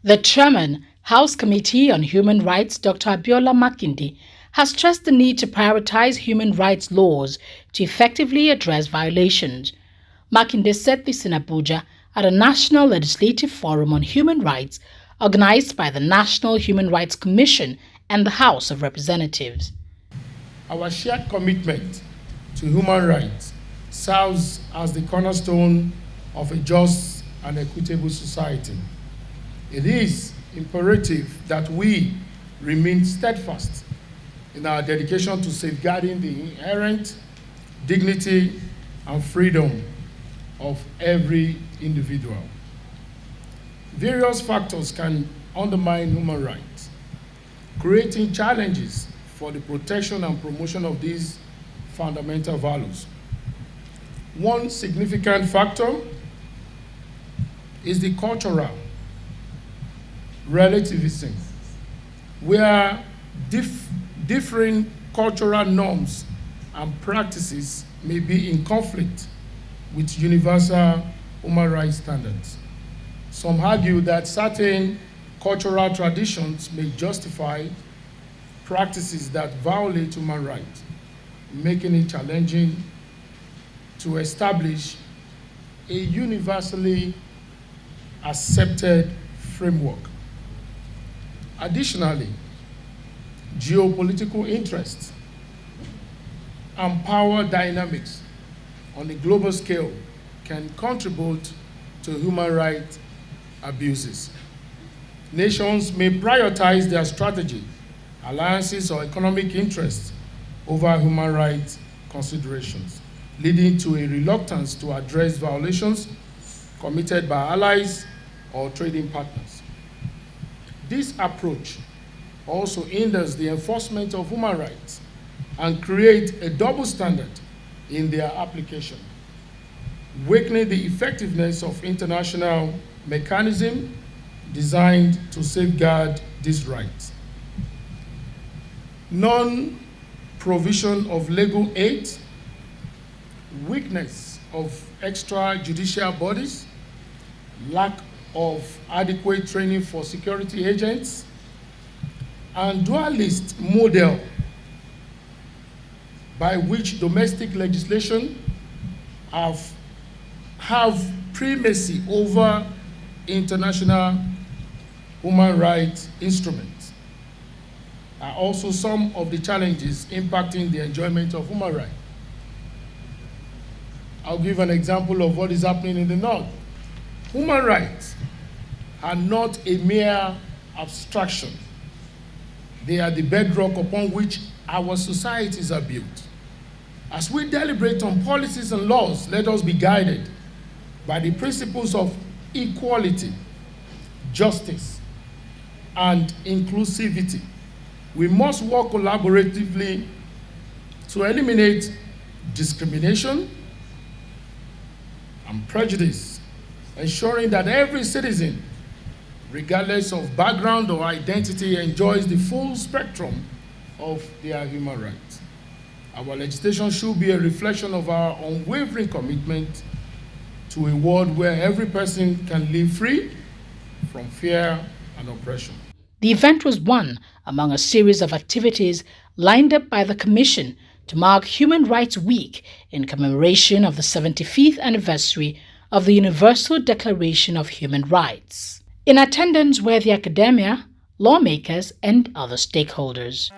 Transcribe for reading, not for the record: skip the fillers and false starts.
The Chairman, House Committee on Human Rights, Dr. Abiola Makinde, has stressed the need to prioritize human rights laws to effectively address violations. Makinde said this in Abuja at a National Legislative Forum on Human Rights organized by the National Human Rights Commission and the House of Representatives. Our shared commitment to human rights serves as the cornerstone of a just and equitable society. It is imperative that we remain steadfast in our dedication to safeguarding the inherent dignity and freedom of every individual. Various factors can undermine human rights, creating challenges for the protection and promotion of these fundamental values. One significant factor is the cultural relativism, where differing cultural norms and practices may be in conflict with universal human rights standards. Some argue that certain cultural traditions may justify practices that violate human rights, making it challenging to establish a universally accepted framework. Additionally, geopolitical interests and power dynamics on a global scale can contribute to human rights abuses. Nations may prioritize their strategy, alliances, or economic interests over human rights considerations, leading to a reluctance to address violations committed by allies or trading partners. This approach also hinders the enforcement of human rights and creates a double standard in their application, weakening the effectiveness of international mechanisms designed to safeguard these rights. Non-provision of legal aid, weakness of extrajudicial bodies, lack of adequate training for security agents, and dualist model by which domestic legislation have primacy over international human rights instruments are also some of the challenges impacting the enjoyment of human rights. I'll give an example of what is happening in the North. Human rights are not a mere abstraction. They are the bedrock upon which our societies are built. As we deliberate on policies and laws, let us be guided by the principles of equality, justice, and inclusivity. We must work collaboratively to eliminate discrimination and prejudice, ensuring that every citizen, regardless of background or identity, enjoys the full spectrum of their human rights. Our legislation should be a reflection of our unwavering commitment to a world where every person can live free from fear and oppression. The event was one among a series of activities lined up by the Commission to mark Human Rights Week in commemoration of the 75th anniversary of the Universal Declaration of Human Rights. In attendance were the academia, lawmakers, and other stakeholders.